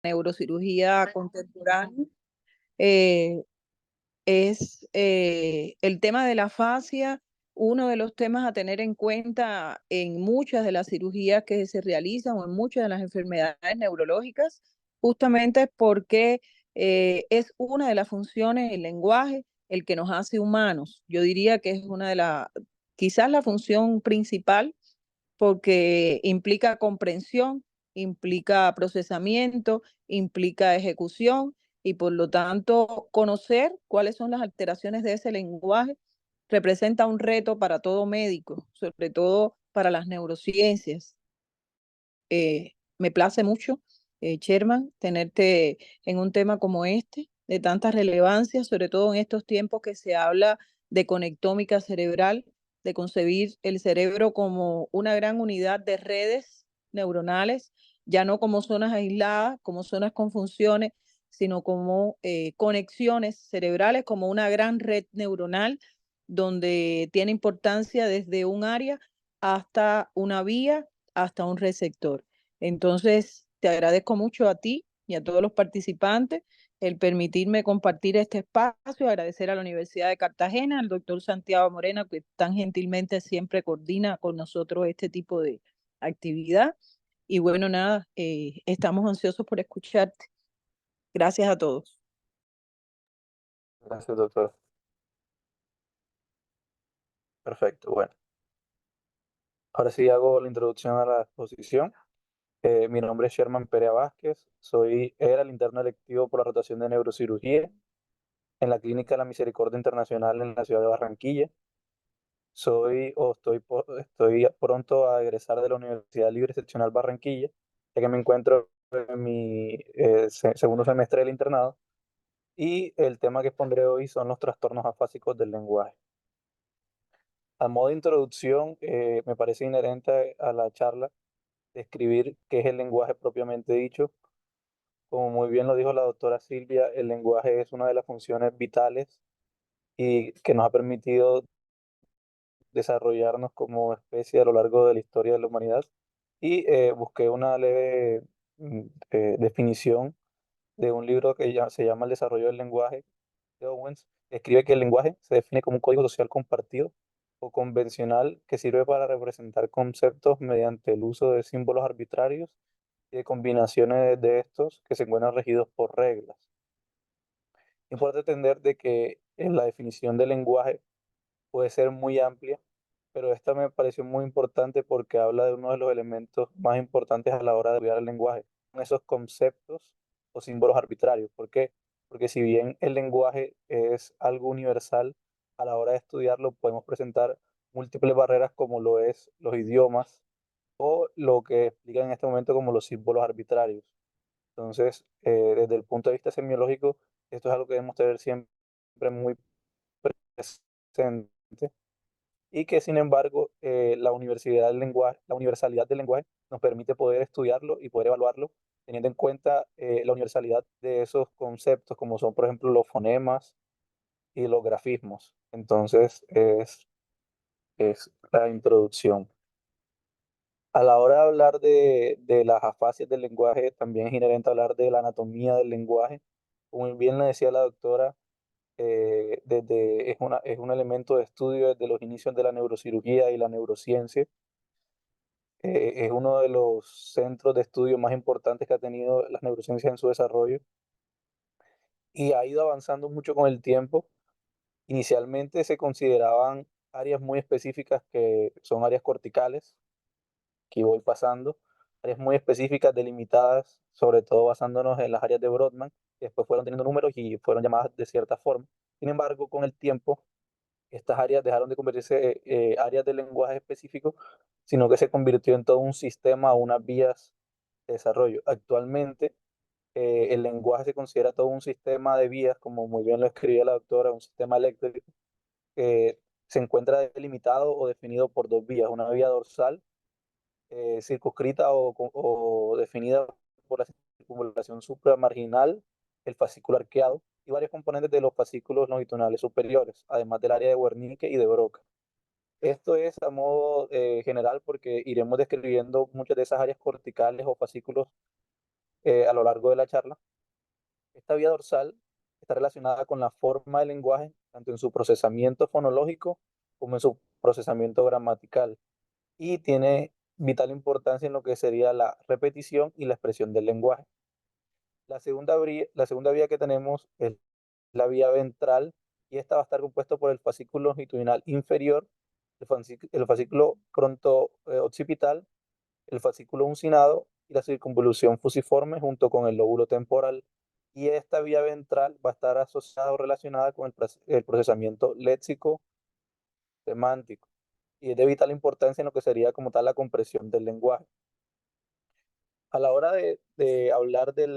neurocirugía contemporánea, eh, es el tema de la fascia, uno de los temas a tener en cuenta en muchas de las cirugías que se realizan o en muchas de las enfermedades neurológicas, justamente porque es una de las funciones del lenguaje el que nos hace humanos. Yo diría que es una de las, quizás la función principal, porque implica comprensión, implica procesamiento, implica ejecución y por lo tanto conocer cuáles son las alteraciones de ese lenguaje representa un reto para todo médico, sobre todo para las neurociencias. Me place mucho, Sherman, tenerte en un tema como este, de tanta relevancia, sobre todo en estos tiempos que se habla de conectómica cerebral, de concebir el cerebro como una gran unidad de redes neuronales, ya no como zonas aisladas, como zonas con funciones, sino como conexiones cerebrales, como una gran red neuronal donde tiene importancia desde un área hasta una vía, hasta un receptor. Entonces, te agradezco mucho a ti y a todos los participantes el permitirme compartir este espacio, agradecer a la Universidad de Cartagena, al doctor Santiago Morena, que tan gentilmente siempre coordina con nosotros este tipo de actividad. Y bueno, nada, estamos ansiosos por escucharte. Gracias a todos. Gracias, doctor. Perfecto. Bueno, ahora sí hago la introducción a la exposición. Mi nombre es Sherman Perea Vázquez. Era el interno electivo por la rotación de neurocirugía en la Clínica de la Misericordia Internacional en la ciudad de Barranquilla. Estoy pronto a egresar de la Universidad Libre Excepcional Barranquilla, ya que me encuentro en mi segundo semestre del internado. Y el tema que expondré hoy son los trastornos afásicos del lenguaje. A modo de introducción, me parece inherente a la charla describir qué es el lenguaje propiamente dicho. Como muy bien lo dijo la doctora Silvia, el lenguaje es una de las funciones vitales y que nos ha permitido desarrollarnos como especie a lo largo de la historia de la humanidad. Y busqué una leve definición de un libro que se llama El desarrollo del lenguaje de Owens. Escribe que el lenguaje se define como un código social compartido o convencional que sirve para representar conceptos mediante el uso de símbolos arbitrarios y de combinaciones de estos que se encuentran regidos por reglas. Importante entender de que en la definición del lenguaje puede ser muy amplia, pero esta me pareció muy importante porque habla de uno de los elementos más importantes a la hora de estudiar el lenguaje, son esos conceptos o símbolos arbitrarios. ¿Por qué? Porque si bien el lenguaje es algo universal, a la hora de estudiarlo podemos presentar múltiples barreras como lo es los idiomas o lo que explican en este momento como los símbolos arbitrarios. Entonces, desde el punto de vista semiológico, esto es algo que debemos tener siempre muy presente y que sin embargo la universalidad del lenguaje nos permite poder estudiarlo y poder evaluarlo teniendo en cuenta la universalidad de esos conceptos como son por ejemplo los fonemas y los grafismos. Entonces es la introducción. A la hora de hablar de las afasias del lenguaje, también es inherente hablar de la anatomía del lenguaje. Como bien le decía la doctora, es un elemento de estudio desde los inicios de la neurocirugía y la neurociencia. Es uno de los centros de estudio más importantes que ha tenido las neurociencias en su desarrollo y ha ido avanzando mucho con el tiempo. Inicialmente se consideraban áreas muy específicas que son áreas corticales, que voy pasando, áreas muy específicas delimitadas, sobre todo basándonos en las áreas de Brodmann, que después fueron teniendo números y fueron llamadas de cierta forma. Sin embargo, con el tiempo, estas áreas dejaron de convertirse áreas de lenguaje específico, sino que se convirtió en todo un sistema o unas vías de desarrollo. Actualmente, el lenguaje se considera todo un sistema de vías, como muy bien lo escribía la doctora, un sistema eléctrico que se encuentra delimitado o definido por dos vías, una vía dorsal circunscrita o definida por la circunvalación supramarginal, el fascículo arqueado y varios componentes de los fascículos longitudinales superiores, además del área de Wernicke y de Broca. Esto es a modo general porque iremos describiendo muchas de esas áreas corticales o fascículos a lo largo de la charla. Esta vía dorsal está relacionada con la forma del lenguaje, tanto en su procesamiento fonológico como en su procesamiento gramatical, y tiene vital importancia en lo que sería la repetición y la expresión del lenguaje. La segunda vía que tenemos es la vía ventral, y esta va a estar compuesta por el fascículo longitudinal inferior, el fascículo occipital, el fascículo uncinado y la circunvolución fusiforme junto con el lóbulo temporal. Y esta vía ventral va a estar asociada o relacionada con el procesamiento léxico semántico, y es de vital importancia en lo que sería como tal la compresión del lenguaje. A la hora de hablar de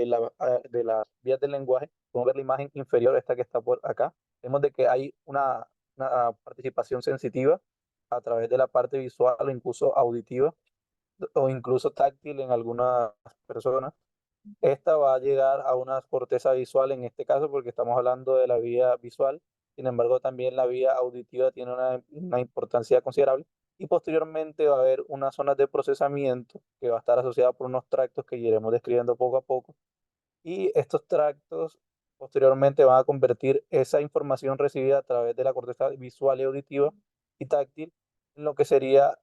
las vías del lenguaje, podemos ver la imagen inferior, esta que está por acá. Vemos de que hay una participación sensitiva a través de la parte visual o incluso auditiva o incluso táctil en algunas personas. Esta va a llegar a una corteza visual en este caso porque estamos hablando de la vía visual. Sin embargo, también la vía auditiva tiene una importancia considerable, y posteriormente va a haber unas zonas de procesamiento que va a estar asociada por unos tractos que iremos describiendo poco a poco, y estos tractos posteriormente van a convertir esa información recibida a través de la corteza visual y auditiva y táctil en lo que sería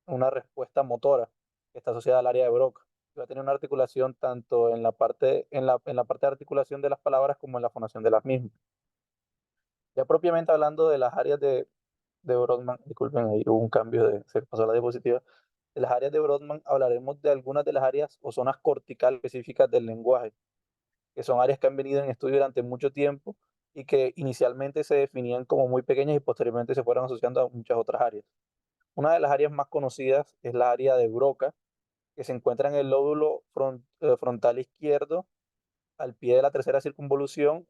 una respuesta motora que está asociada al área de Broca. Va a tener una articulación tanto en la parte de articulación de las palabras como en la fonación de las mismas. Ya propiamente hablando de las áreas de Brodmann, disculpen, ahí hubo un cambio, se pasó la diapositiva. De las áreas de Brodmann hablaremos de algunas de las áreas o zonas corticales específicas del lenguaje, que son áreas que han venido en estudio durante mucho tiempo y que inicialmente se definían como muy pequeñas y posteriormente se fueron asociando a muchas otras áreas. Una de las áreas más conocidas es la área de Broca, que se encuentra en el lóbulo frontal izquierdo, al pie de la tercera circunvolución.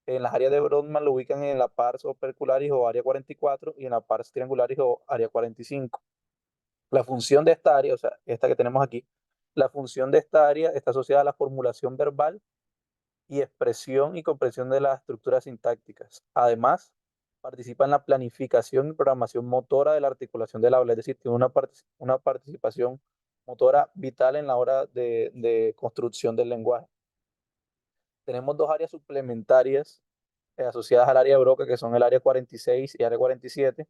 En las áreas de Brodmann lo ubican en la pars opercularis o área 44 y en la pars triangularis o área 45. La función de esta área, o sea, esta que tenemos aquí, la función de esta área está asociada a la formulación verbal y expresión y comprensión de las estructuras sintácticas. Además, participa en la planificación y programación motora de la articulación del habla, es decir, tiene una participación motora vital en la hora de construcción del lenguaje. Tenemos dos áreas suplementarias asociadas al área de Broca, que son el área 46 y área 47,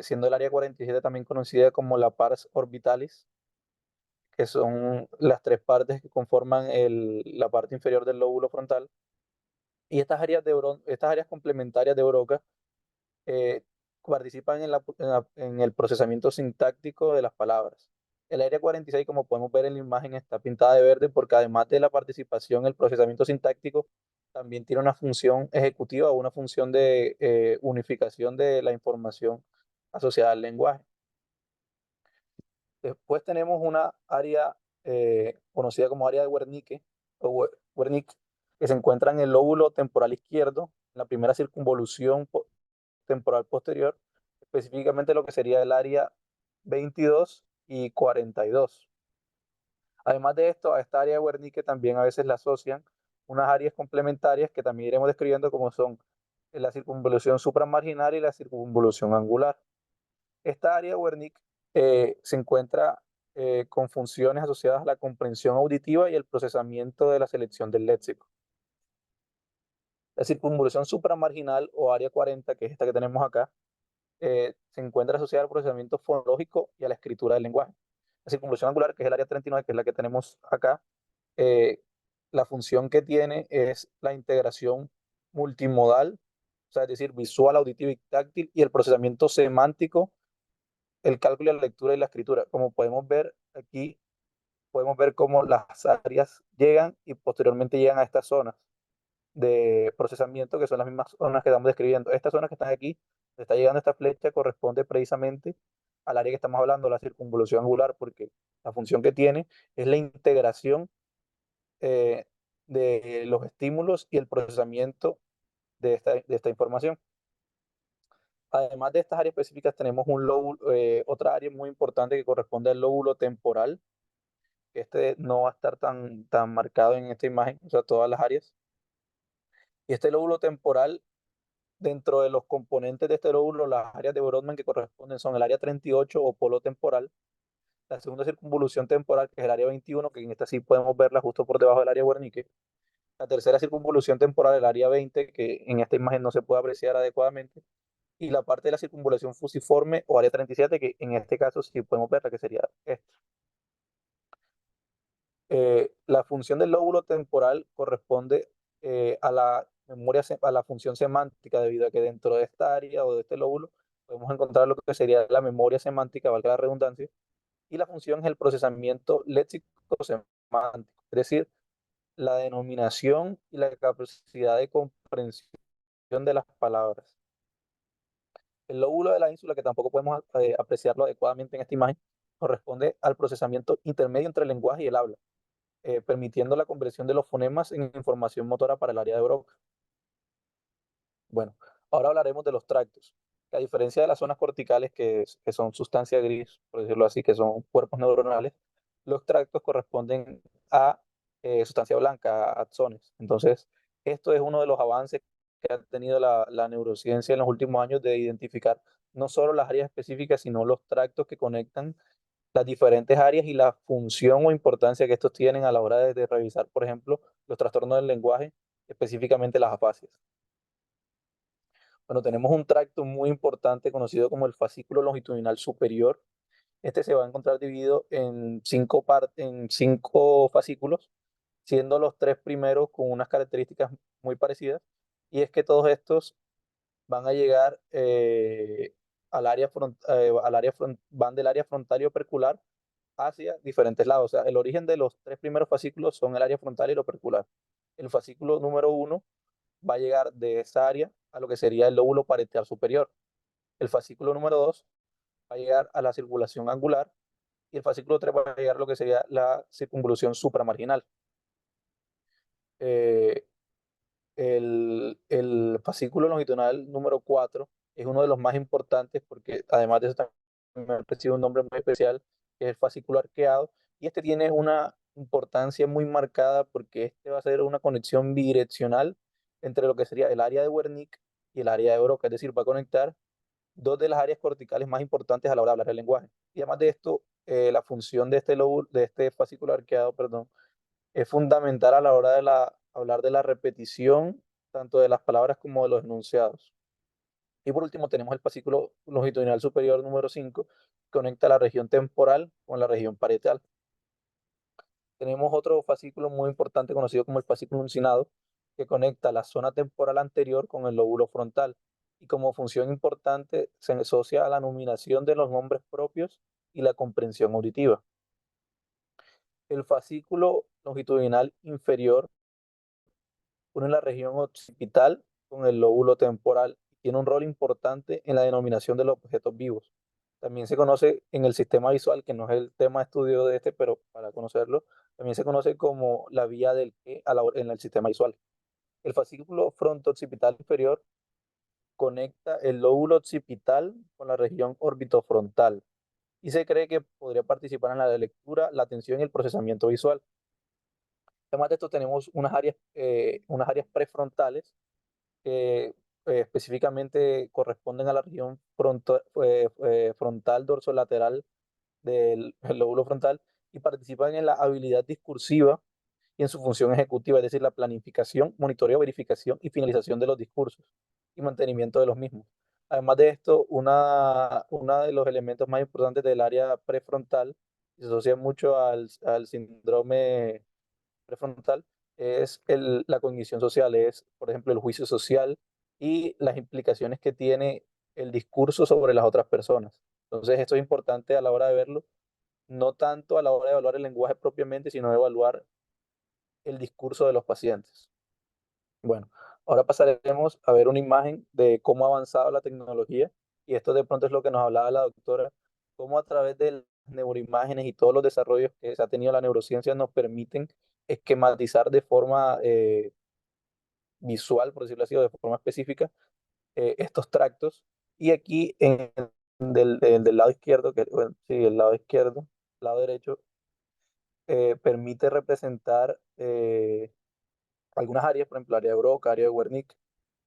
siendo el área 47 también conocida como la pars orbitalis, que son las tres partes que conforman la parte inferior del lóbulo frontal. Y estas áreas complementarias de Broca eh, participan en el procesamiento sintáctico de las palabras. El área 46, como podemos ver en la imagen, está pintada de verde porque además de la participación en el procesamiento sintáctico, también tiene una función ejecutiva o una función de unificación de la información asociada al lenguaje. Después tenemos una área conocida como área de Wernicke, Wernicke, que se encuentra en el lóbulo temporal izquierdo, en la primera circunvolución temporal posterior, específicamente lo que sería el área 22 y 42. Además de esto, a esta área de Wernicke también a veces la asocian unas áreas complementarias que también iremos describiendo, como son la circunvolución supramarginal y la circunvolución angular. Esta área de Wernicke se encuentra con funciones asociadas a la comprensión auditiva y el procesamiento de la selección del léxico. La circunvolución supramarginal o área 40, que es esta que tenemos acá, se encuentra asociada al procesamiento fonológico y a la escritura del lenguaje. La circunvolución angular, que es el área 39, que es la que tenemos acá, eh, la función que tiene es la integración multimodal, o sea, es decir, visual, auditivo y táctil, y el procesamiento semántico, el cálculo, la lectura y la escritura. Como podemos ver aquí, podemos ver cómo las áreas llegan y posteriormente llegan a estas zonas de procesamiento, que son las mismas zonas que estamos describiendo. Estas zonas que están aquí, está llegando esta flecha, corresponde precisamente al área que estamos hablando, la circunvolución angular, porque la función que tiene es la integración eh, de los estímulos y el procesamiento de esta información. Además de estas áreas específicas, tenemos otra área muy importante que corresponde al lóbulo temporal. Este no va a estar tan marcado en esta imagen, o sea, todas las áreas. Y este lóbulo temporal, dentro de los componentes de este lóbulo, las áreas de Brodmann que corresponden son el área 38 o polo temporal, la segunda circunvolución temporal, que es el área 21, que en esta sí podemos verla justo por debajo del área Wernicke. La tercera circunvolución temporal, el área 20, que en esta imagen no se puede apreciar adecuadamente. Y la parte de la circunvolación fusiforme o área 37, que en este caso sí podemos verla, que sería esta. La función del lóbulo temporal corresponde a la memoria, a la función semántica, debido a que dentro de esta área o de este lóbulo podemos encontrar lo que sería la memoria semántica, valga la redundancia, y la función es el procesamiento léxico-semántico, es decir, la denominación y la capacidad de comprensión de las palabras. El lóbulo de la ínsula, que tampoco podemos apreciarlo adecuadamente en esta imagen, corresponde al procesamiento intermedio entre el lenguaje y el habla, permitiendo la conversión de los fonemas en información motora para el área de Broca. Bueno, ahora hablaremos de los tractos, que a diferencia de las zonas corticales, que son sustancia gris, por decirlo así, que son cuerpos neuronales, los tractos corresponden a sustancia blanca, a axones. Entonces, esto es uno de los avances que ha tenido la neurociencia en los últimos años, de identificar no solo las áreas específicas, sino los tractos que conectan las diferentes áreas y la función o importancia que estos tienen a la hora de revisar, por ejemplo, los trastornos del lenguaje, específicamente las afasias. Bueno, tenemos un tracto muy importante conocido como el fascículo longitudinal superior. Este se va a encontrar dividido en en cinco fascículos, siendo los tres primeros con unas características muy parecidas, y es que todos estos van a llegar van del área frontal y opercular hacia diferentes lados. O sea, el origen de los tres primeros fascículos son el área frontal y el opercular. El fascículo número uno va a llegar de esa área a lo que sería el lóbulo parietal superior. El fascículo número 2 va a llegar a la circulación angular y el fascículo 3 va a llegar a lo que sería la circunvolución supramarginal. Eh, el fascículo longitudinal número 4 es uno de los más importantes porque además de eso también recibe un nombre muy especial, que es el fascículo arqueado, y este tiene una importancia muy marcada porque este va a ser una conexión bidireccional entre lo que sería el área de Wernicke y el área de Broca, es decir, va a conectar dos de las áreas corticales más importantes a la hora de hablar el lenguaje. Y además de esto, la función de este lóbulo, de este fascículo arqueado, perdón, es fundamental a la hora de hablar de la repetición, tanto de las palabras como de los enunciados. Y por último tenemos el fascículo longitudinal superior número 5, que conecta la región temporal con la región parietal. Tenemos otro fascículo muy importante conocido como el fascículo uncinado, que conecta la zona temporal anterior con el lóbulo frontal, y como función importante se asocia a la nominación de los nombres propios y la comprensión auditiva. El fascículo longitudinal inferior une la región occipital con el lóbulo temporal y tiene un rol importante en la denominación de los objetos vivos. También se conoce en el sistema visual, que no es el tema de estudio de este, pero para conocerlo, también se conoce como la vía del que en el sistema visual. El fascículo fronto-occipital inferior conecta el lóbulo occipital con la región orbitofrontal y se cree que podría participar en la lectura, la atención y el procesamiento visual. Además de esto, tenemos unas áreas prefrontales que específicamente corresponden a la región frontal dorsolateral del el lóbulo frontal y participan en la habilidad discursiva y en su función ejecutiva, es decir, la planificación, monitoreo, verificación y finalización de los discursos y mantenimiento de los mismos. Además de esto, una de los elementos más importantes del área prefrontal, y se asocia mucho al síndrome prefrontal, es la cognición social, es, por ejemplo, el juicio social y las implicaciones que tiene el discurso sobre las otras personas. Entonces, esto es importante a la hora de verlo, no tanto a la hora de evaluar el lenguaje propiamente, sino de evaluar el discurso de los pacientes. Bueno, ahora pasaremos a ver una imagen de cómo ha avanzado la tecnología, y esto de pronto es lo que nos hablaba la doctora, cómo a través de las neuroimágenes y todos los desarrollos que se ha tenido la neurociencia nos permiten esquematizar de forma visual, por decirlo así, o de forma específica, estos tractos. Y aquí del lado izquierdo, bueno, sí, el lado izquierdo, lado derecho, permite representar algunas áreas, por ejemplo, área de Broca, área de Wernicke.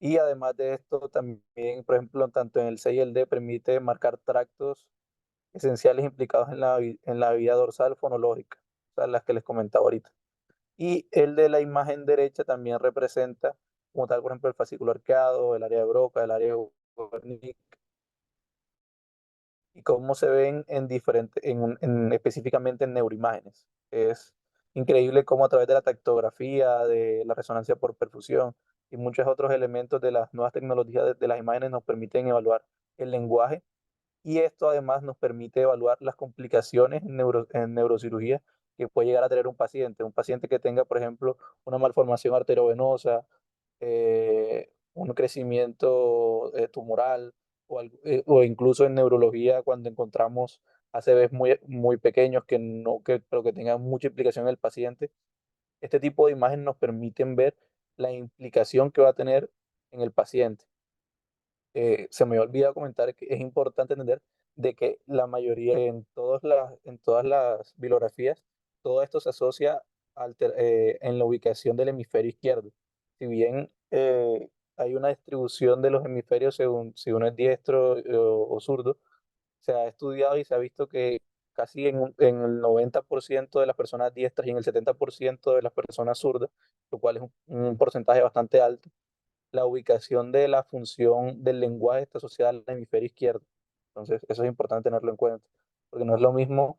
Y además de esto, también, por ejemplo, tanto en el C y el D permite marcar tractos esenciales implicados en la vida dorsal fonológica, o sea, las que les comentaba ahorita. Y el de la imagen derecha también representa, como tal, por ejemplo, el fascículo arqueado, el área de Broca, el área de Wernicke, y cómo se ven en diferentes, específicamente en neuroimágenes. Es increíble cómo a través de la tactografía, de la resonancia por perfusión y muchos otros elementos de las nuevas tecnologías de las imágenes nos permiten evaluar el lenguaje, y esto además nos permite evaluar las complicaciones en neurocirugía que puede llegar a tener un paciente que tenga, por ejemplo, una malformación arteriovenosa, un crecimiento tumoral, o incluso en neurología cuando encontramos ACVs muy pequeños pero que tengan mucha implicación en el paciente. Este tipo de imágenes nos permiten ver la implicación que va a tener en el paciente. Se me olvidado comentar que es importante entender de que la mayoría, en todas las bibliografías, todo esto se asocia en la ubicación del hemisferio izquierdo. Si bien hay una distribución de los hemisferios según si uno es diestro o zurdo, se ha estudiado y se ha visto que casi en el 90% de las personas diestras y en el 70% de las personas zurdas, lo cual es un porcentaje bastante alto, la ubicación de la función del lenguaje está asociada al hemisferio izquierdo. Entonces, eso es importante tenerlo en cuenta, porque no es lo mismo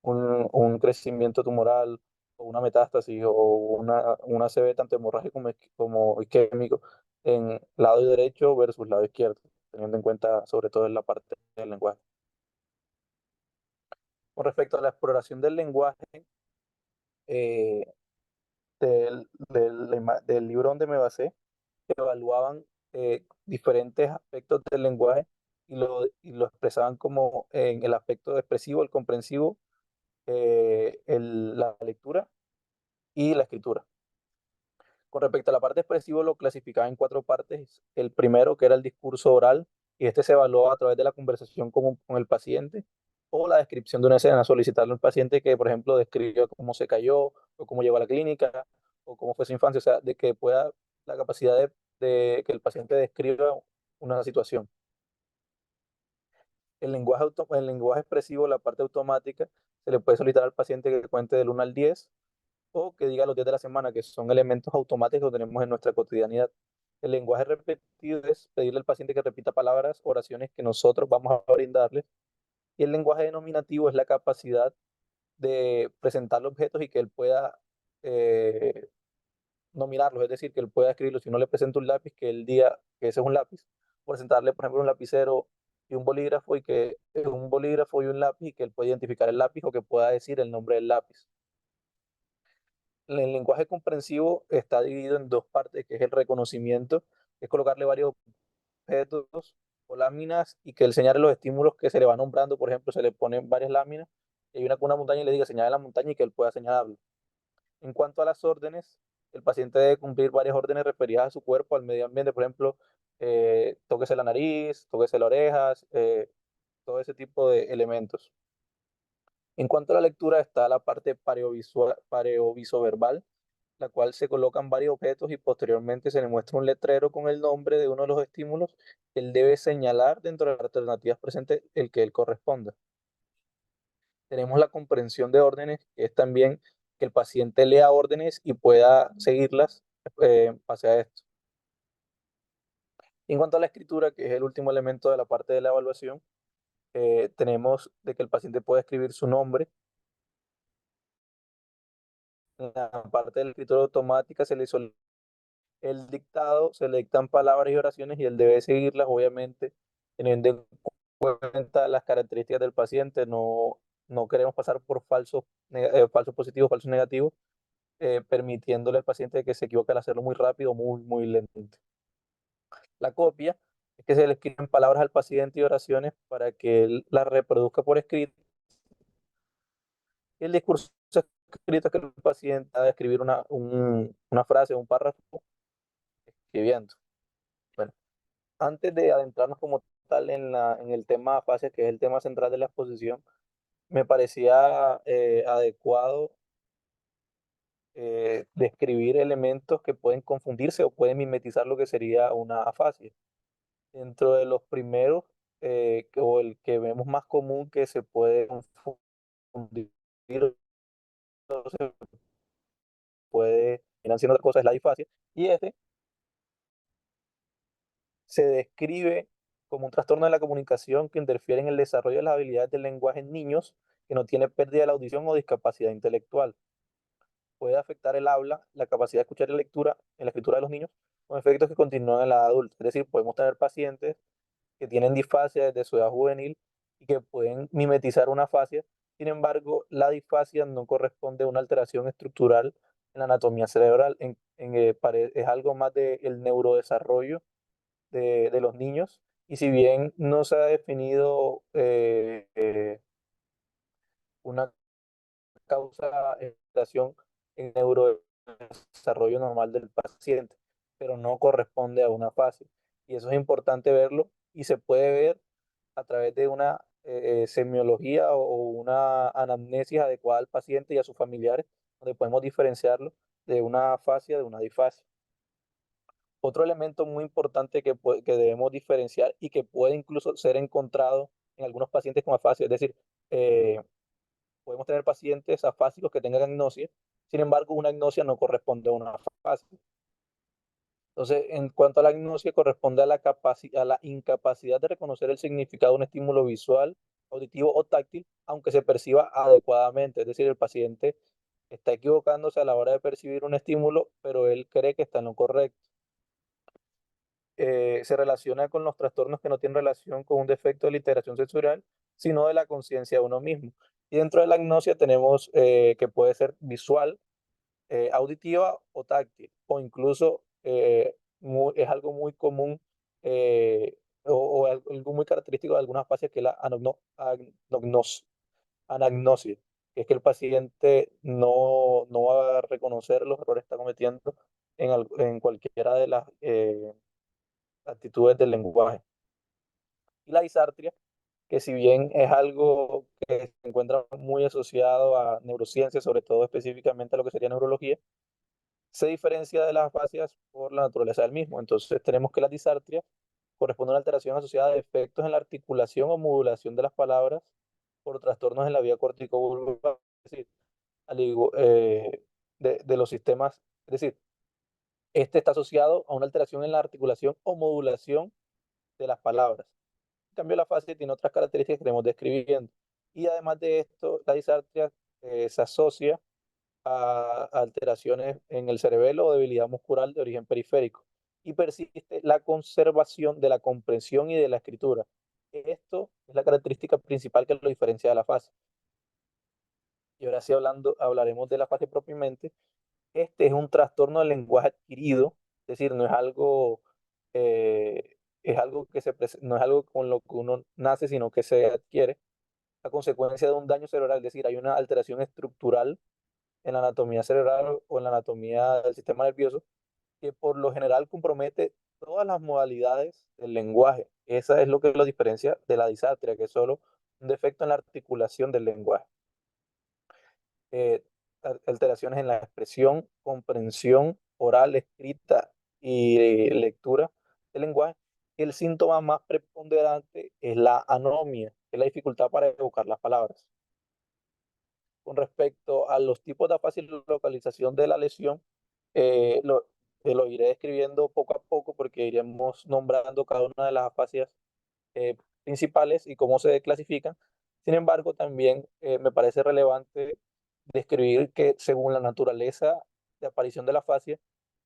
un crecimiento tumoral o una metástasis o una ACV tanto hemorrágico como isquémico en lado derecho versus lado izquierdo, teniendo en cuenta sobre todo en la parte del lenguaje. Con respecto a la exploración del lenguaje, eh, del libro donde me basé, evaluaban diferentes aspectos del lenguaje y lo expresaban como en el aspecto expresivo, el comprensivo, la lectura y la escritura. Con respecto a la parte expresiva, lo clasificaba en cuatro partes. El primero, que era el discurso oral, y este se evaluaba a través de la conversación con el paciente o la descripción de una escena, solicitarle al paciente que, por ejemplo, describa cómo se cayó o cómo llegó a la clínica o cómo fue su infancia, o sea, de que pueda la capacidad de que el paciente describa una situación. El lenguaje expresivo, la parte automática, se le puede solicitar al paciente que cuente del 1 al 10 o que diga los días de la semana, que son elementos automáticos que tenemos en nuestra cotidianidad. El lenguaje repetido es pedirle al paciente que repita palabras, oraciones que nosotros vamos a brindarles. Y el lenguaje denominativo es la capacidad de presentarle objetos y que él pueda eh, nominarlos, es decir, que él pueda escribirlo. Si no le presento un lápiz, que él diga que ese es un lápiz. Presentarle, por ejemplo, un lapicero y un bolígrafo, y que un bolígrafo y un lápiz, y que él pueda identificar el lápiz o que pueda decir el nombre del lápiz. El lenguaje comprensivo está dividido en dos partes, que es el reconocimiento, que es colocarle varios objetos o láminas y que él señale los estímulos que se le va nombrando. Por ejemplo, se le ponen varias láminas y hay una con una montaña y le diga señala la montaña y que él pueda señalarlo. En cuanto a las órdenes, el paciente debe cumplir varias órdenes referidas a su cuerpo, al medio ambiente. Por ejemplo, tóquese la nariz, tóquese las orejas, todo ese tipo de elementos. En cuanto a la lectura, está la parte pareovisoverbal, la cual se colocan varios objetos y posteriormente se le muestra un letrero con el nombre de uno de los estímulos que él debe señalar dentro de las alternativas presentes el que él corresponda. Tenemos la comprensión de órdenes, que es también que el paciente lea órdenes y pueda seguirlas en base a esto. Y en cuanto a la escritura, que es el último elemento de la parte de la evaluación, tenemos de que el paciente puede escribir su nombre. En la parte de la escritura automática se le solicita el dictado, se le dictan palabras y oraciones y él debe seguirlas, obviamente, teniendo en cuenta las características del paciente. No queremos pasar por falsos positivos, falsos negativos, permitiéndole al paciente que se equivoque al hacerlo muy rápido, muy lento. La copia es que se le escriben palabras al paciente y oraciones para que él las reproduzca por escrito. Y el discurso escrito es que el paciente va a escribir una frase, un párrafo, escribiendo. Bueno, antes de adentrarnos como tal en el tema fase, que es el tema central de la exposición, me parecía adecuado describir elementos que pueden confundirse o pueden mimetizar lo que sería una afasia. Dentro de los primeros o el que vemos más común que se puede confundir, o se puede ir haciendo otra cosa, es la disfasia. Y este se describe como un trastorno de la comunicación que interfiere en el desarrollo de las habilidades del lenguaje en niños que no tienen pérdida de la audición o discapacidad intelectual. Puede afectar el habla, la capacidad de escuchar y lectura en la escritura de los niños, con efectos que continúan en la edad adulta. Es decir, podemos tener pacientes que tienen disfasia desde su edad juvenil y que pueden mimetizar una afasia. Sin embargo, la disfasia no corresponde a una alteración estructural en la anatomía cerebral, es algo más del neurodesarrollo de los niños. Y si bien no se ha definido una causa explicación en neurodesarrollo normal del paciente, pero no corresponde a una fase. Y eso es importante verlo y se puede ver a través de una semiología o una anamnesis adecuada al paciente y a sus familiares, donde podemos diferenciarlo de una afasia de una disfasia. Otro elemento muy importante que debemos diferenciar y que puede incluso ser encontrado en algunos pacientes con afasia, es decir, eh, podemos tener pacientes afásicos que tengan agnosia, sin embargo, una agnosia no corresponde a una afasia. Entonces, en cuanto a la agnosia, corresponde a a la incapacidad de reconocer el significado de un estímulo visual, auditivo o táctil, aunque se perciba adecuadamente. Es decir, el paciente está equivocándose a la hora de percibir un estímulo, pero él cree que está en lo correcto. Se relaciona con los trastornos que no tienen relación con un defecto de la integración sensorial, sino de la conciencia de uno mismo. Y dentro de la agnosia tenemos que puede ser visual, auditiva o táctil, o incluso es algo muy común o algo muy característico de algunas fases que es la anagnosia, que es que el paciente no va a reconocer los errores que está cometiendo en cualquiera de las actitudes del lenguaje. Y la disartria, que si bien es algo que se encuentra muy asociado a neurociencias, sobre todo específicamente a lo que sería neurología, se diferencia de las afasias por la naturaleza del mismo. Entonces tenemos que la disartria corresponde a una alteración asociada a defectos en la articulación o modulación de las palabras por trastornos en la vía corticobulbar, es decir, de los sistemas, es decir, este está asociado a una alteración en la articulación o modulación de las palabras. En cambio, la fase tiene otras características que tenemos describiendo. Y además de esto, la disartria se asocia a alteraciones en el cerebelo o debilidad muscular de origen periférico. Y persiste la conservación de la comprensión y de la escritura. Esto es la característica principal que lo diferencia de la fase. Y ahora sí hablaremos de la fase propiamente. Este es un trastorno del lenguaje adquirido, es decir, es algo no es algo con lo que uno nace, sino que se adquiere a consecuencia de un daño cerebral, es decir, hay una alteración estructural en la anatomía cerebral o en la anatomía del sistema nervioso que por lo general compromete todas las modalidades del lenguaje. Esa es lo que lo diferencia de la disartria, que es solo un defecto en la articulación del lenguaje. eh, Alteraciones en la expresión, comprensión oral, escrita y lectura del lenguaje. El síntoma más preponderante es la anomia, que es la dificultad para evocar las palabras. Con respecto a los tipos de fácil localización de la lesión, eh, lo, lo iré describiendo poco a poco porque iremos nombrando cada una de las afasias principales y cómo se clasifican. Sin embargo, también me parece relevante describir que según la naturaleza de aparición de la afasia,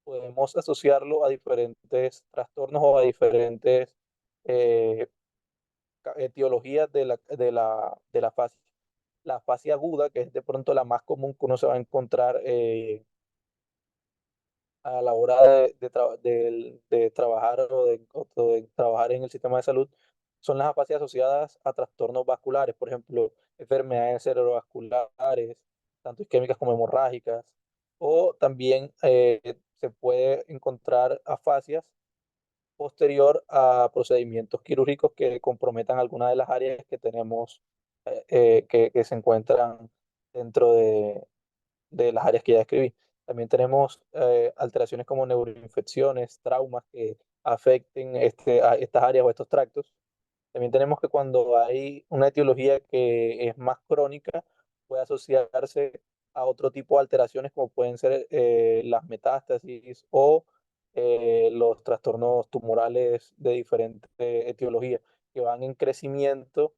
podemos asociarlo a diferentes trastornos o a diferentes eh, etiologías de la afasia. La afasia aguda, que es de pronto la más común que uno se va a encontrar a la hora de trabajar o de trabajar en el sistema de salud, son las afasias asociadas a trastornos vasculares, por ejemplo, enfermedades cerebrovasculares, tanto isquémicas como hemorrágicas, o también se puede encontrar afasias posterior a procedimientos quirúrgicos que comprometan alguna de las áreas que tenemos, que se encuentran dentro de las áreas que ya describí. También tenemos alteraciones como neuroinfecciones, traumas que afecten a estas áreas o estos tractos. También tenemos que cuando hay una etiología que es más crónica, puede asociarse a otro tipo de alteraciones como pueden ser las metástasis o los trastornos tumorales de diferente etiología que van en crecimiento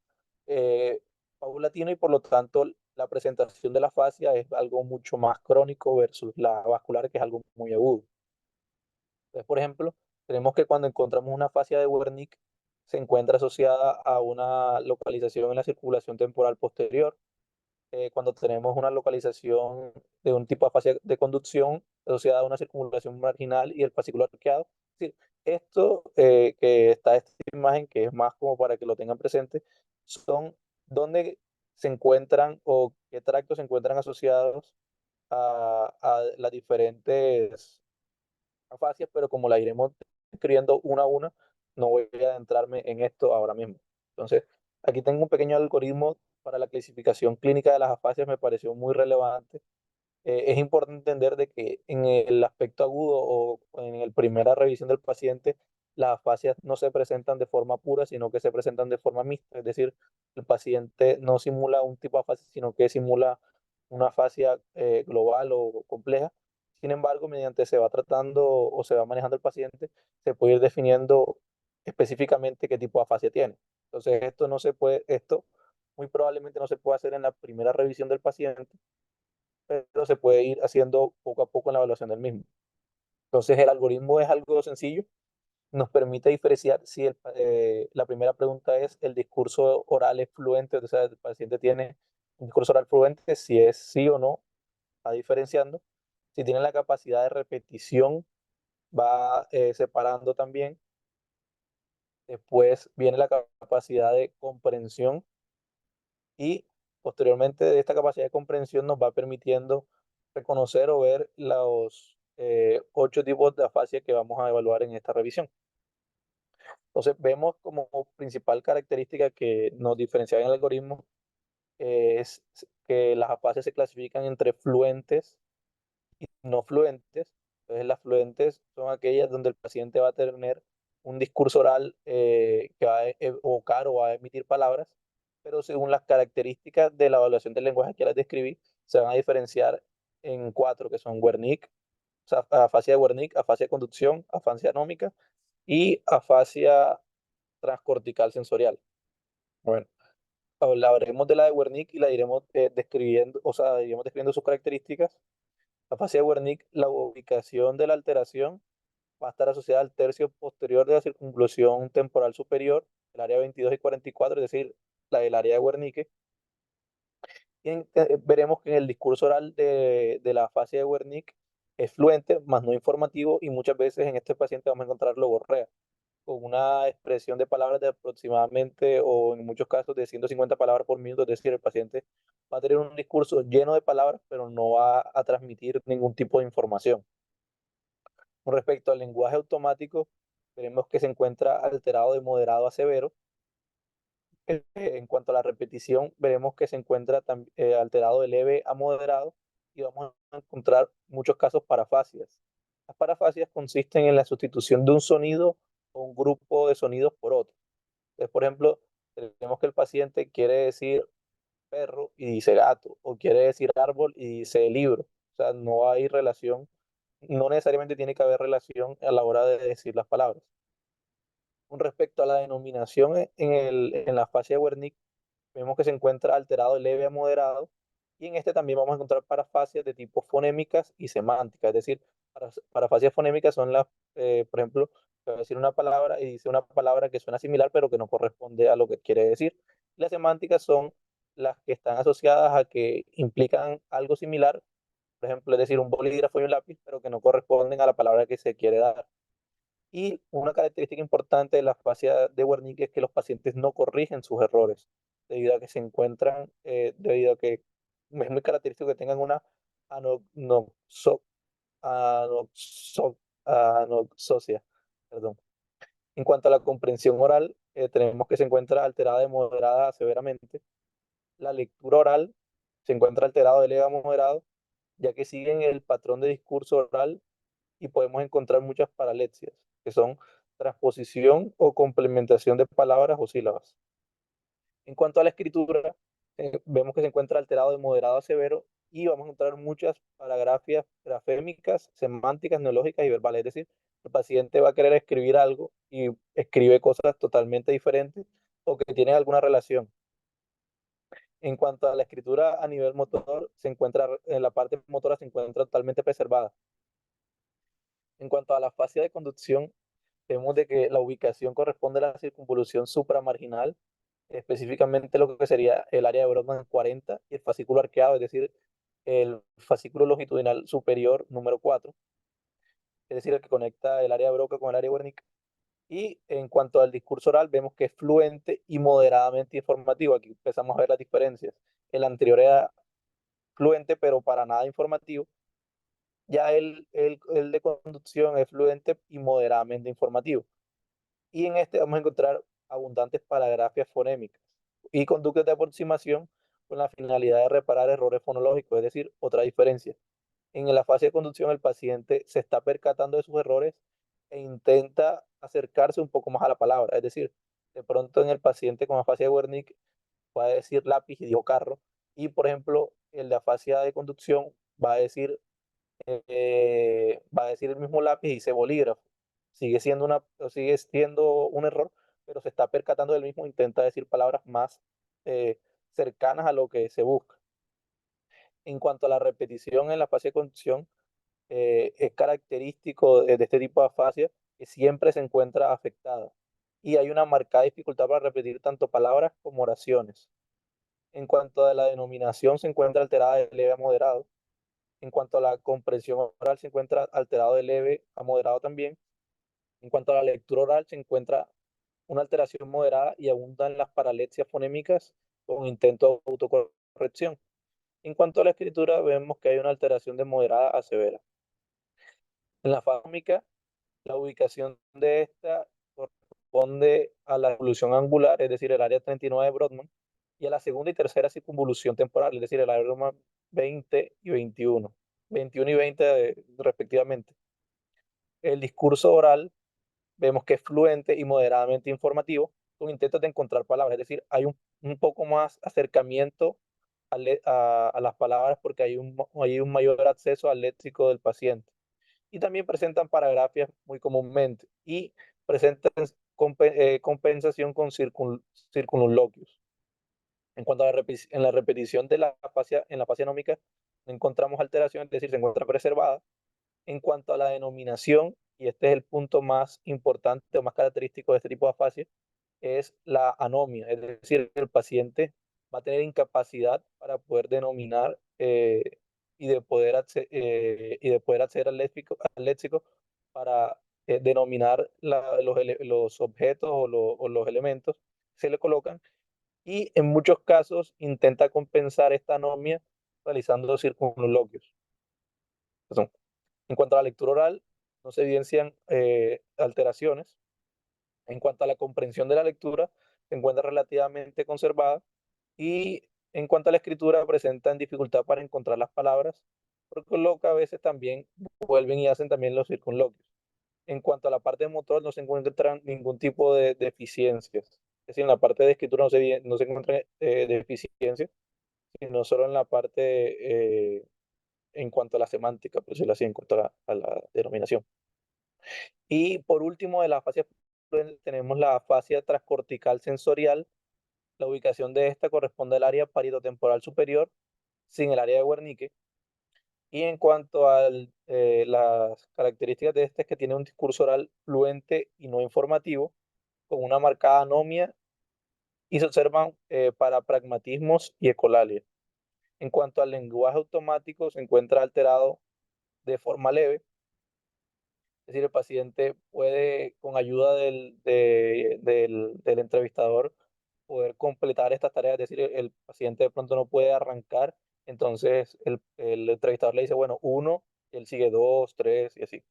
eh, paulatino y por lo tanto la presentación de la fascia es algo mucho más crónico versus la vascular que es algo muy agudo. Entonces, por ejemplo, tenemos que cuando encontramos una fascia de Wernicke se encuentra asociada a una localización en la circulación temporal posterior. Cuando tenemos una localización de un tipo de fascia de conducción asociada a una circunvalación marginal y el fascículo arqueado. Es decir, esto que está esta imagen, que es más como para que lo tengan presente, son donde se encuentran o qué tractos se encuentran asociados a las diferentes fascias, pero como la iremos escribiendo una a una, no voy a adentrarme en esto ahora mismo. Entonces, aquí tengo un pequeño algoritmo para la clasificación clínica de las afasias, me pareció muy relevante. Es importante entender de que en el aspecto agudo o en la primera revisión del paciente, las afasias no se presentan de forma pura, sino que se presentan de forma mixta, es decir, el paciente no simula un tipo de afasia, sino que simula una afasia global o compleja. Sin embargo, mediante se va tratando o se va manejando el paciente, se puede ir definiendo específicamente qué tipo de afasia tiene. Entonces, esto muy probablemente no se puede hacer en la primera revisión del paciente, pero se puede ir haciendo poco a poco en la evaluación del mismo. Entonces, el algoritmo es algo sencillo, nos permite diferenciar si la primera pregunta es, ¿el discurso oral es fluente? O sea, el paciente tiene un discurso oral fluente, si es sí o no, va diferenciando. Si tiene la capacidad de repetición, va separando también. Después viene la capacidad de comprensión y posteriormente de esta capacidad de comprensión nos va permitiendo reconocer o ver los 8 tipos de afasia que vamos a evaluar en esta revisión. Entonces vemos como principal característica que nos diferencia en el algoritmo es que las afasias se clasifican entre fluentes y no fluentes. Entonces las fluentes son aquellas donde el paciente va a tener un discurso oral que va a evocar o va a emitir palabras, pero según las características de la evaluación del lenguaje que les describí, se van a diferenciar en 4, que son Wernicke, o sea, afasia de Wernicke, afasia de conducción, afasia anómica y afasia transcortical sensorial. Bueno, hablaremos de la de Wernicke y la iremos describiendo, o sea, iremos describiendo sus características. La afasia de Wernicke, la ubicación de la alteración va a estar asociada al tercio posterior de la circunvolución temporal superior, el área 22 y 44, es decir, la del área de Wernicke. Y veremos que en el discurso oral de la afasia de Wernicke es fluente, más no informativo, y muchas veces en este paciente vamos a encontrar logorrea, con una expresión de palabras de aproximadamente, o en muchos casos, de 150 palabras por minuto, es decir, el paciente va a tener un discurso lleno de palabras, pero no va a transmitir ningún tipo de información. Con respecto al lenguaje automático, veremos que se encuentra alterado de moderado a severo. En cuanto a la repetición, veremos que se encuentra alterado de leve a moderado y vamos a encontrar muchos casos parafasias. Las parafasias consisten en la sustitución de un sonido o un grupo de sonidos por otro. Entonces, por ejemplo, tenemos que el paciente quiere decir perro y dice gato, o quiere decir árbol y dice libro. O sea, no hay relación, no necesariamente tiene que haber relación a la hora de decir las palabras. Con respecto a la denominación en la fascia de Wernicke, vemos que se encuentra alterado de leve a moderado, y en este también vamos a encontrar parafasias de tipo fonémicas y semánticas, es decir, parafasias fonémicas son por ejemplo, que va a decir una palabra y dice una palabra que suena similar pero que no corresponde a lo que quiere decir. Y las semánticas son las que están asociadas a que implican algo similar, por ejemplo, es decir, un bolígrafo y un lápiz, pero que no corresponden a la palabra que se quiere dar. Y una característica importante de la fascia de Wernicke es que los pacientes no corrigen sus errores, debido a que se encuentran, debido a que es muy característico que tengan una anoxo- anoxosia. Perdón. En cuanto a la comprensión oral, tenemos que se encuentra alterada de moderada a severamente. La lectura oral se encuentra alterada de leve a moderado, ya que siguen el patrón de discurso oral y podemos encontrar muchas paralexias, que son transposición o complementación de palabras o sílabas. En cuanto a la escritura, vemos que se encuentra alterado de moderado a severo y vamos a encontrar muchas paragrafias grafémicas, semánticas, neológicas y verbales. Es decir, el paciente va a querer escribir algo y escribe cosas totalmente diferentes o que tienen alguna relación. En cuanto a la escritura a nivel motor, se encuentra en la parte motora se encuentra totalmente preservada. En cuanto a la fascia de conducción, vemos de que la ubicación corresponde a la circunvolución supramarginal, específicamente lo que sería el área de Brodmann 40 y el fascículo arqueado, es decir, el fascículo longitudinal superior número 4, es decir, el que conecta el área de Broca con el área de Wernicke. Y en cuanto al discurso oral, vemos que es fluente y moderadamente informativo. Aquí empezamos a ver las diferencias. El anterior era fluente, pero para nada informativo. Ya el de conducción es fluente y moderadamente informativo. Y en este vamos a encontrar abundantes paragrafias fonémicas y conductas de aproximación con la finalidad de reparar errores fonológicos, es decir, otra diferencia. En la fase de conducción el paciente se está percatando de sus errores e intenta acercarse un poco más a la palabra, es decir, de pronto en el paciente con afasia de Wernicke va a decir lápiz y dijo carro, y por ejemplo, el de afasia de conducción va a decir el mismo lápiz y dice bolígrafo. Sigue siendo un error, pero se está percatando del mismo, intenta decir palabras más eh, cercanas a lo que se busca. En cuanto a la repetición en la fase de conducción, es característico de este tipo de afasia que siempre se encuentra afectada y hay una marcada dificultad para repetir tanto palabras como oraciones. En cuanto a la denominación, se encuentra alterada de leve a moderado. En cuanto a la comprensión oral, se encuentra alterado de leve a moderado también. En cuanto a la lectura oral, se encuentra una alteración moderada y abundan las paralexias fonémicas con intento de autocorrección. En cuanto a la escritura, vemos que hay una alteración de moderada a severa. En la fámica, la ubicación de esta corresponde a la evolución angular, es decir, el área 39 de Brodmann, y a la segunda y tercera circunvolución temporal, es decir, el área 20 y 21, 21 y 20 respectivamente. El discurso oral vemos que es fluente y moderadamente informativo, con intentos de encontrar palabras, es decir, hay un poco más acercamiento a las palabras porque hay un mayor acceso al léxico del paciente. Y también presentan paragrafias muy comúnmente y presentan compensación con circunloquios. En cuanto a en la repetición de en la fascia nómica, no encontramos alteración, es decir, se encuentra preservada. En cuanto a la denominación, y este es el punto más importante o más característico de este tipo de afasia, es la anomia, es decir, el paciente va a tener incapacidad para poder denominar y de poder acceder al léxico para denominar los objetos o los elementos que se le colocan y en muchos casos intenta compensar esta anomia realizando circunloquios. Perdón. En cuanto a la lectura oral, no se evidencian alteraciones. En cuanto a la comprensión de la lectura, se encuentra relativamente conservada y en cuanto a la escritura, presentan dificultad para encontrar las palabras, porque lo que a veces también vuelven y hacen también los circunloquios. En cuanto a la parte de motor, no se encuentran ningún tipo de deficiencias. Es decir, en la parte de escritura no se encuentran deficiencias, sino solo en la parte en cuanto a la semántica, por decirlo así, en cuanto a la denominación. Y por último, de la fascia tenemos la fascia transcortical sensorial. La ubicación de esta corresponde al área paritotemporal superior, sin el área de Wernicke. Y en cuanto a las características de este, es que tiene un discurso oral fluente y no informativo, con una marcada anomia, y se observan parapragmatismos y ecolalia. En cuanto al lenguaje automático, se encuentra alterado de forma leve, es decir, el paciente puede, con ayuda del entrevistador, poder completar estas tareas, es decir, el paciente de pronto no puede arrancar, entonces el entrevistador le dice, bueno, uno, y él sigue dos, tres, y así.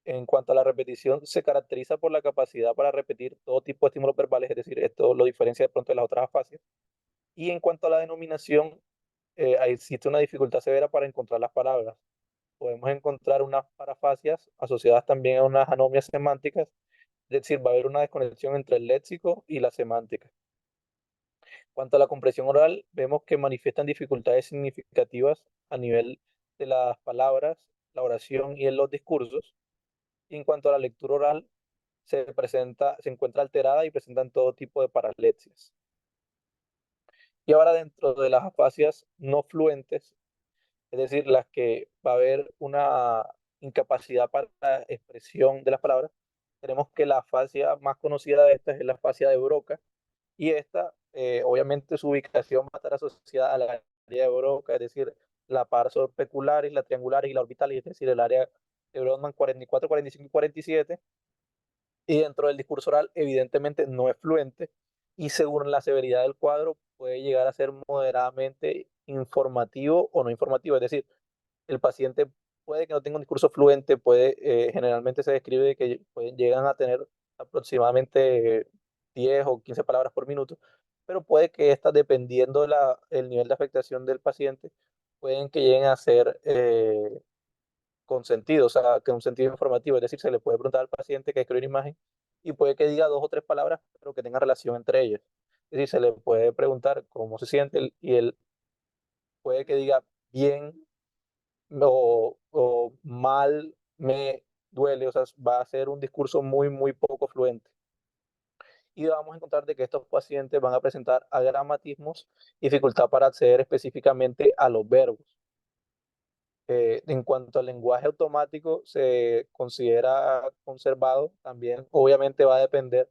En cuanto a la repetición, se caracteriza por la capacidad para repetir todo tipo de estímulos verbales, es decir, esto lo diferencia de pronto de las otras fases. Y en cuanto a la denominación, existe una dificultad severa para encontrar las palabras. Podemos encontrar unas parafasias asociadas también a unas anomias semánticas Es decir, va a haber una desconexión entre el léxico y la semántica. Cuanto a la comprensión oral, vemos que manifiestan dificultades significativas a nivel de las palabras, la oración y en los discursos. Y en cuanto a la lectura oral, se encuentra alterada y presentan todo tipo de paralexia. Y ahora dentro de las afasias no fluentes, es decir, las que va a haber una incapacidad para la expresión de las palabras, tenemos que la afasia más conocida de estas es la afasia de Broca, y esta, obviamente, su ubicación va a estar asociada al área de Broca, es decir, la par subpecularis, la triangularis y la orbitalis, es decir, el área de Brodmann 44, 45 y 47. Y dentro del discurso oral, evidentemente, no es fluente y según la severidad del cuadro puede llegar a ser moderadamente informativo o no informativo. Es decir, el paciente puede que no tenga un discurso fluente, generalmente se describe que llegan a tener aproximadamente 10 o 15 palabras por minuto, pero puede que estas, dependiendo el nivel de afectación del paciente, pueden que lleguen a ser con sentido, o sea, que un sentido informativo. Es decir, se le puede preguntar al paciente que escribe una imagen y puede que diga dos o tres palabras, pero que tenga relación entre ellas. Es decir, se le puede preguntar cómo se siente y él puede que diga bien o mal me duele, o sea, va a ser un discurso muy, muy poco fluente. Y vamos a encontrar de que estos pacientes van a presentar agramatismos, dificultad para acceder específicamente a los verbos. En cuanto al lenguaje automático, se considera conservado también. Obviamente va a depender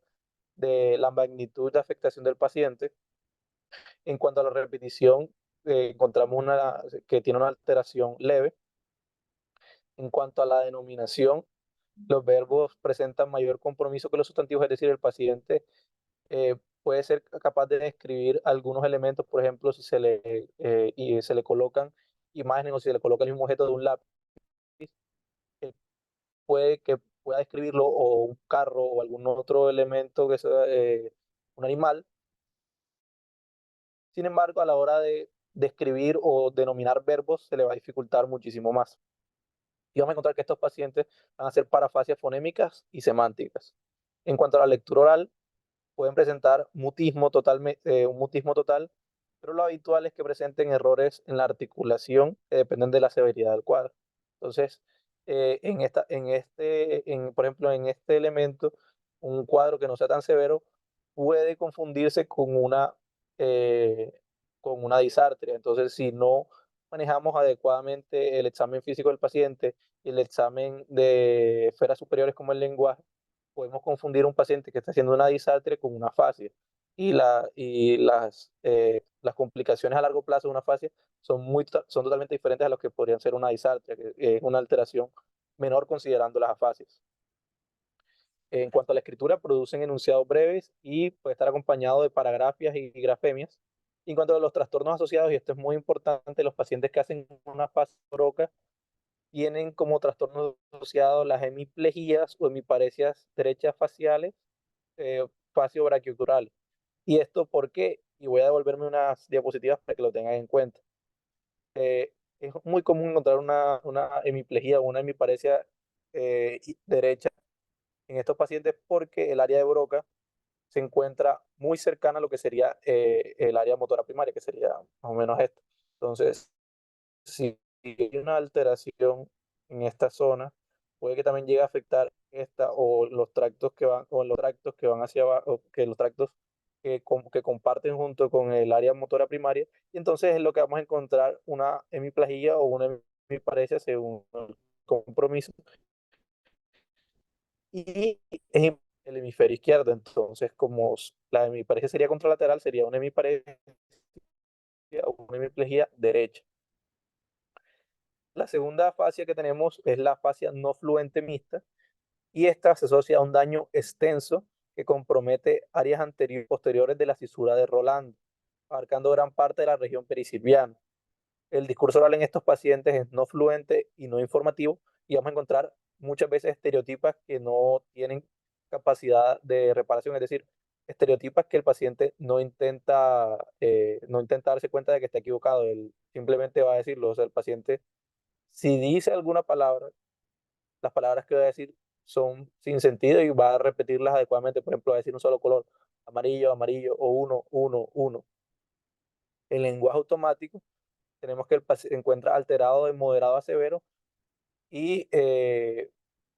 de la magnitud de afectación del paciente. En cuanto a la repetición, encontramos que tiene una alteración leve. En cuanto a la denominación, los verbos presentan mayor compromiso que los sustantivos, es decir, el paciente puede ser capaz de describir algunos elementos, por ejemplo, si se le colocan imágenes o si se le coloca el mismo objeto de un lápiz, eh, puede que pueda describirlo o un carro o algún otro elemento que sea un animal. Sin embargo, a la hora de describir o denominar verbos, se le va a dificultar muchísimo más. Y vamos a encontrar que estos pacientes van a hacer parafasias fonémicas y semánticas. En cuanto a la lectura oral, pueden presentar un mutismo total, pero lo habitual es que presenten errores en la articulación que dependen de la severidad del cuadro. Entonces, por ejemplo, en este elemento, un cuadro que no sea tan severo puede confundirse eh, con una disartria. Entonces, si no manejamos adecuadamente el examen físico del paciente y el examen de esferas superiores como el lenguaje, podemos confundir un paciente que está haciendo una disartria con una fascia. Las complicaciones a largo plazo de una fascia son totalmente diferentes a lo que podrían ser una disartria, que es una alteración menor considerando las afasias. En cuanto a la escritura, producen enunciados breves y puede estar acompañado de paragrafias y grafemias. Y en cuanto a los trastornos asociados, y esto es muy importante, los pacientes que hacen una fascia broca tienen como trastornos asociados las hemiplejías o hemiparesias derechas faciales, facio-brachiocurales. ¿Y esto por qué? Y voy a devolverme unas diapositivas para que lo tengan en cuenta. Es muy común encontrar una hemiplejía o una hemiparesia derecha en estos pacientes porque el área de Broca se encuentra muy cercana a lo que sería el área motora primaria, que sería más o menos esto. Entonces, si hay una alteración en esta zona, puede que también llegue a afectar esta o los tractos que van, o los tractos que van hacia abajo, que los tractos que comparten junto con el área motora primaria, y entonces es lo que vamos a encontrar una hemiplagía o una hemiparesia según el compromiso, y es el hemisferio izquierdo. Entonces, como la hemiparesia sería contralateral, sería una hemiparesia o una hemiplegia derecha. La segunda fascia que tenemos es la fascia no fluente mixta, y esta se asocia a un daño extenso que compromete áreas anteriores y posteriores de la cisura de Rolando, abarcando gran parte de la región perisilviana. El discurso oral en estos pacientes es no fluente y no informativo, y vamos a encontrar muchas veces estereotipas que no tienen capacidad de reparación, es decir, estereotipas que el paciente no intenta darse cuenta de que está equivocado, él simplemente va a decirlo. O sea, el paciente, si dice alguna palabra, las palabras que va a decir son sin sentido y va a repetirlas adecuadamente. Por ejemplo, va a decir un solo color, amarillo, amarillo o uno, uno, uno. En lenguaje automático tenemos que se encuentra alterado de moderado a severo y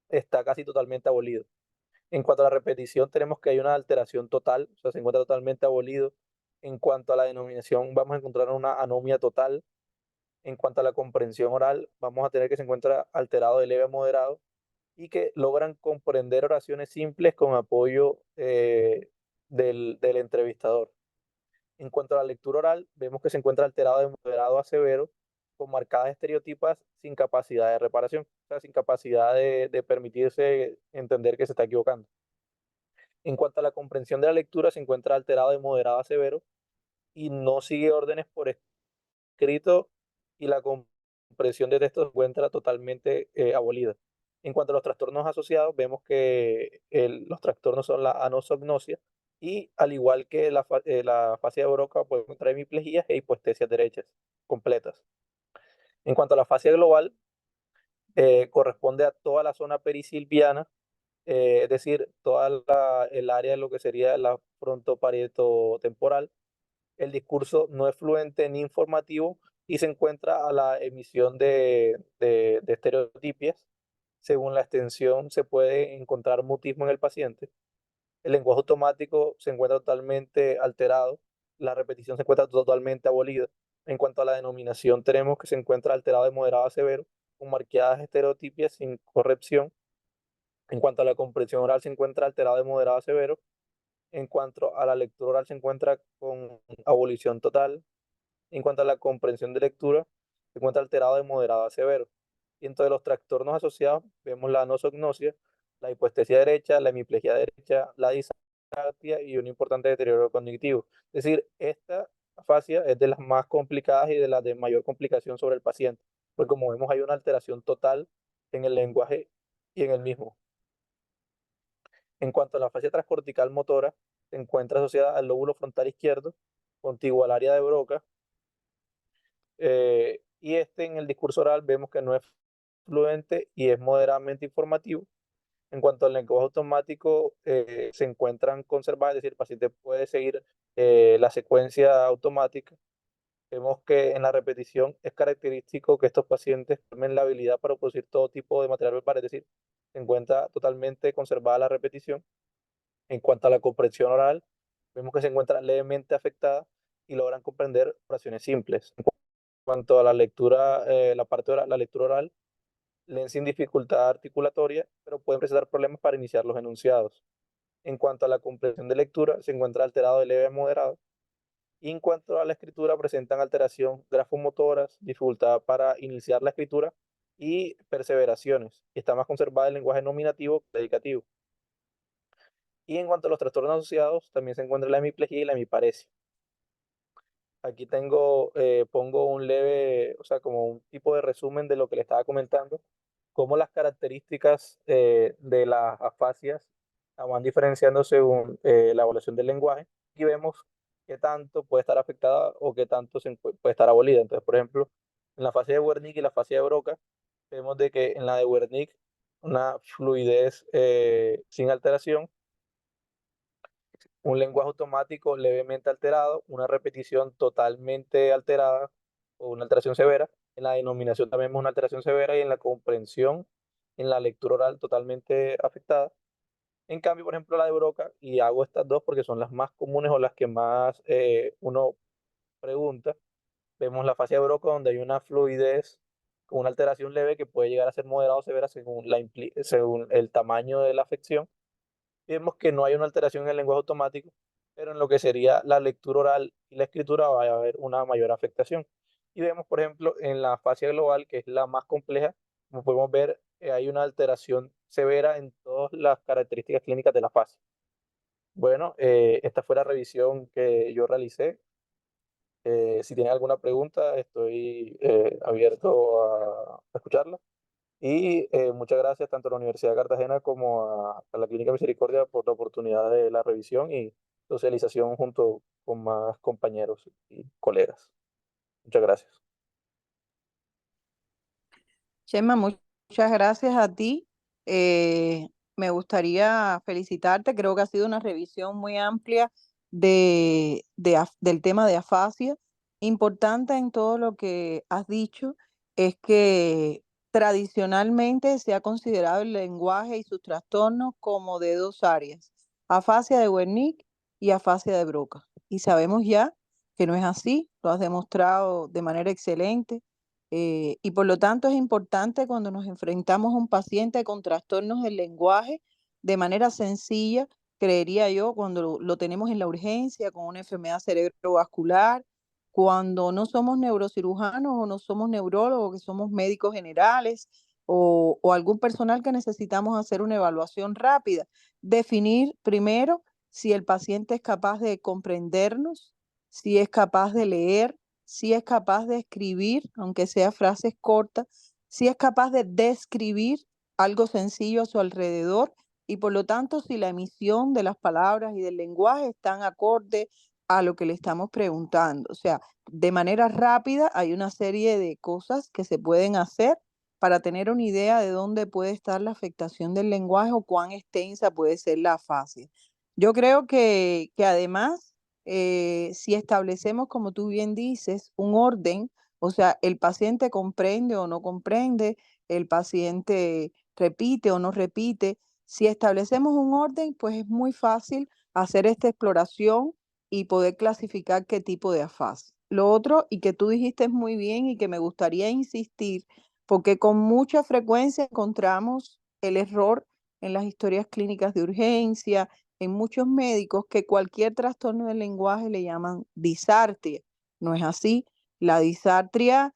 está casi totalmente abolido. En cuanto a la repetición, tenemos que hay una alteración total, o sea, se encuentra totalmente abolido. En cuanto a la denominación, vamos a encontrar una anomia total. En cuanto a la comprensión oral, vamos a tener que se encuentra alterado de leve a moderado y que logran comprender oraciones simples con apoyo del entrevistador. En cuanto a la lectura oral, vemos que se encuentra alterado de moderado a severo, con marcadas estereotipas sin capacidad de reparación, o sea, sin capacidad de permitirse entender que se está equivocando. En cuanto a la comprensión de la lectura, se encuentra alterado de moderado a severo y no sigue órdenes por escrito y la comprensión de texto se encuentra totalmente abolida. En cuanto a los trastornos asociados, vemos que los trastornos son la anosognosia y al igual que la fascia de Broca puede encontrar hemiplejías e hipoestesias derechas completas. En cuanto a la fascia global, corresponde a toda la zona perisilviana, es decir, el área de lo que sería la frontoparieto-temporal. El discurso no es fluente ni informativo y se encuentra a la emisión de estereotipias. Según la extensión, se puede encontrar mutismo en el paciente. El lenguaje automático se encuentra totalmente alterado. La repetición se encuentra totalmente abolida. En cuanto a la denominación, tenemos que se encuentra alterado de moderado a severo, con marcadas estereotipias sin corrección. En cuanto a la comprensión oral, se encuentra alterado de moderado a severo. En cuanto a la lectura oral, se encuentra con abolición total. En cuanto a la comprensión de lectura, se encuentra alterado de moderado a severo. Y entre los trastornos asociados vemos la anosognosia, la hipoestesia derecha, la hemiplegia derecha, la disartria y un importante deterioro cognitivo. Es decir, esta afasia es de las más complicadas y de las de mayor complicación sobre el paciente, porque como vemos hay una alteración total en el lenguaje y en el mismo. En cuanto a la fascia transcortical motora, se encuentra asociada al lóbulo frontal izquierdo, contiguo al área de Broca, y en el discurso oral vemos que no es fluente y es moderadamente informativo. En cuanto al lenguaje automático, se encuentran conservadas, es decir, el paciente puede seguir la secuencia automática. Vemos que en la repetición es característico que estos pacientes tomen la habilidad para producir todo tipo de material verbal, es decir, se encuentra totalmente conservada la repetición. En cuanto a la comprensión oral, vemos que se encuentra levemente afectada y logran comprender oraciones simples. En cuanto a la lectura, la parte oral, la lectura oral, leen sin dificultad articulatoria, pero pueden presentar problemas para iniciar los enunciados. En cuanto a la comprensión de lectura, se encuentra alterado de leve a moderado. Y en cuanto a la escritura, presentan alteración grafomotoras, dificultad para iniciar la escritura y perseveraciones. Y está más conservada el lenguaje nominativo que dedicativo. Y en cuanto a los trastornos asociados, también se encuentra la hemiplegia y la hemiparesia. Aquí pongo un leve, o sea, como un tipo de resumen de lo que le estaba comentando, cómo las características de las afasias van diferenciando según la evaluación del lenguaje y vemos qué tanto puede estar afectada o qué tanto puede estar abolida. Entonces, por ejemplo, en la fase de Wernicke y la fase de Broca, vemos de que en la de Wernicke una fluidez sin alteración, un lenguaje automático levemente alterado, una repetición totalmente alterada o una alteración severa. En la denominación también vemos una alteración severa y en la comprensión, en la lectura oral totalmente afectada. En cambio, por ejemplo, la de Broca, y hago estas dos porque son las más comunes o las que más uno pregunta, vemos la fascia de Broca donde hay una fluidez con una alteración leve que puede llegar a ser moderada o severa según el tamaño de la afección. Vemos que no hay una alteración en el lenguaje automático, pero en lo que sería la lectura oral y la escritura va a haber una mayor afectación. Y vemos, por ejemplo, en la fascia global, que es la más compleja, como podemos ver, hay una alteración severa en todas las características clínicas de la fascia. Bueno, esta fue la revisión que yo realicé. Si tienen alguna pregunta, estoy abierto a escucharla. Y muchas gracias tanto a la Universidad de Cartagena como a la Clínica Misericordia por la oportunidad de la revisión y socialización junto con más compañeros y colegas. Muchas gracias. Chema, muchas gracias a ti. me gustaría felicitarte. Creo que ha sido una revisión muy amplia del tema de afasia. Importante en todo lo que has dicho es que tradicionalmente se ha considerado el lenguaje y sus trastornos como de dos áreas, afasia de Wernicke y afasia de Broca. Y sabemos ya que no es así, lo has demostrado de manera excelente. Y por lo tanto es importante cuando nos enfrentamos a un paciente con trastornos del lenguaje de manera sencilla, creería yo, cuando lo tenemos en la urgencia con una enfermedad cerebrovascular, cuando no somos neurocirujanos o no somos neurólogos, que somos médicos generales o algún personal que necesitamos hacer una evaluación rápida. Definir primero si el paciente es capaz de comprendernos, si es capaz de leer, si es capaz de escribir, aunque sea frases cortas, si es capaz de describir algo sencillo a su alrededor y por lo tanto si la emisión de las palabras y del lenguaje están acorde a lo que le estamos preguntando. O sea, de manera rápida hay una serie de cosas que se pueden hacer para tener una idea de dónde puede estar la afectación del lenguaje o cuán extensa puede ser la afasia. Yo creo que además si establecemos, como tú bien dices, un orden, o sea, el paciente comprende o no comprende, el paciente repite o no repite, si establecemos un orden, pues es muy fácil hacer esta exploración y poder clasificar qué tipo de afasia. Lo otro, y que tú dijiste muy bien y que me gustaría insistir, porque con mucha frecuencia encontramos el error en las historias clínicas de urgencia, en muchos médicos que cualquier trastorno del lenguaje le llaman disartria. No es así. La disartria,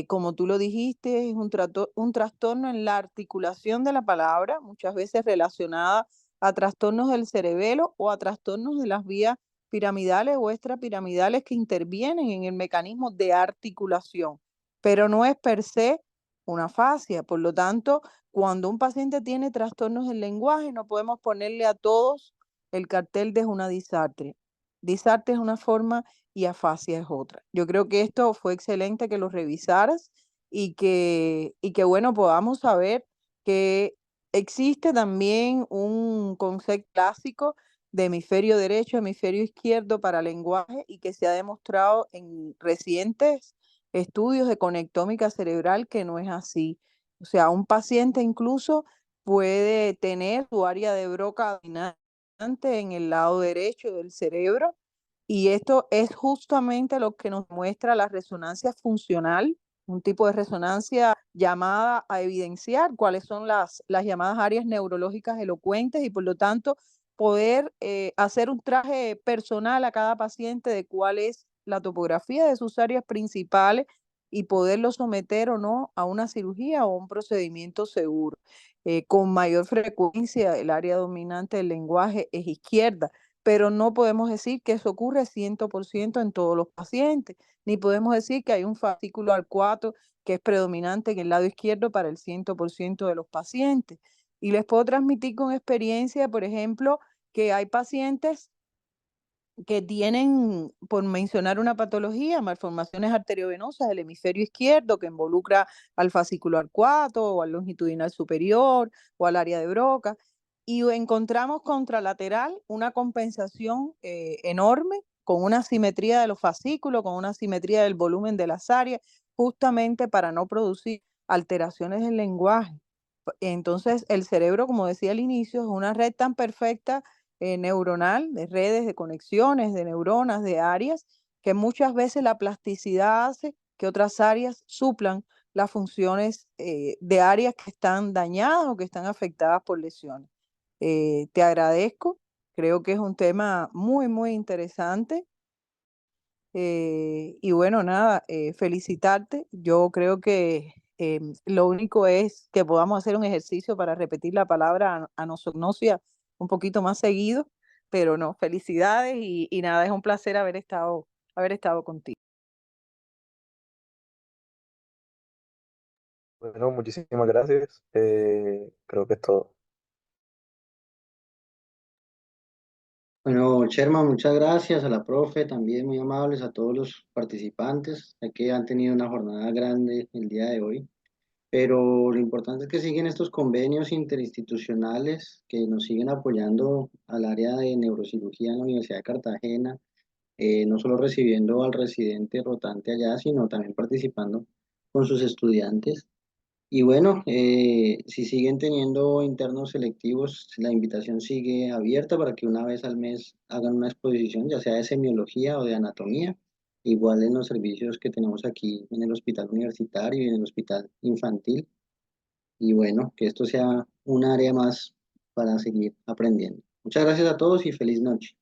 como tú lo dijiste, es un trastorno en la articulación de la palabra, muchas veces relacionada a trastornos del cerebelo o a trastornos de las vías piramidales o extrapiramidales que intervienen en el mecanismo de articulación, pero no es per se una afasia. Por lo tanto, cuando un paciente tiene trastornos del lenguaje, no podemos ponerle a todos el cartel de una disartria. Disartria es una forma y afasia es otra. Yo creo que esto fue excelente que lo revisaras y que bueno, podamos saber que existe también un concepto clásico de hemisferio derecho, hemisferio izquierdo para lenguaje y que se ha demostrado en recientes estudios de conectómica cerebral que no es así. O sea, un paciente incluso puede tener su área de Broca dominante en el lado derecho del cerebro y esto es justamente lo que nos muestra la resonancia funcional, un tipo de resonancia llamada a evidenciar cuáles son las llamadas áreas neurológicas elocuentes y por lo tanto poder hacer un traje personal a cada paciente de cuál es la topografía de sus áreas principales y poderlo someter o no a una cirugía o un procedimiento seguro. Con mayor frecuencia el área dominante del lenguaje es izquierda, pero no podemos decir que eso ocurre 100% en todos los pacientes, ni podemos decir que hay un fascículo arcuato que es predominante en el lado izquierdo para el 100% de los pacientes. Y les puedo transmitir con experiencia, por ejemplo, que hay pacientes que tienen, por mencionar una patología, malformaciones arteriovenosas del hemisferio izquierdo que involucra al fascículo arcuato o al longitudinal superior o al área de Broca, y encontramos contralateral una compensación enorme con una simetría de los fascículos, con una simetría del volumen de las áreas, justamente para no producir alteraciones del lenguaje. Entonces, el cerebro, como decía al inicio, es una red tan perfecta neuronal, de redes, de conexiones, de neuronas, de áreas, que muchas veces la plasticidad hace que otras áreas suplan las funciones de áreas que están dañadas o que están afectadas por lesiones. Te agradezco, creo que es un tema muy, muy interesante. Y bueno, nada, felicitarte. Yo creo que lo único es que podamos hacer un ejercicio para repetir la palabra anosognosia un poquito más seguido, pero no, felicidades y nada, es un placer haber estado contigo. Bueno, muchísimas gracias. Creo que es todo. Bueno, Sherman, muchas gracias a la profe, también muy amables a todos los participantes, ya que han tenido una jornada grande el día de hoy. pero lo importante es que siguen estos convenios interinstitucionales que nos siguen apoyando al área de neurocirugía en la Universidad de Cartagena, no solo recibiendo al residente rotante allá, sino también participando con sus estudiantes. Y bueno, si siguen teniendo internos selectivos, la invitación sigue abierta para que una vez al mes hagan una exposición, ya sea de semiología o de anatomía, igual en los servicios que tenemos aquí en el hospital universitario y en el hospital infantil. Y bueno, que esto sea un área más para seguir aprendiendo. Muchas gracias a todos y feliz noche.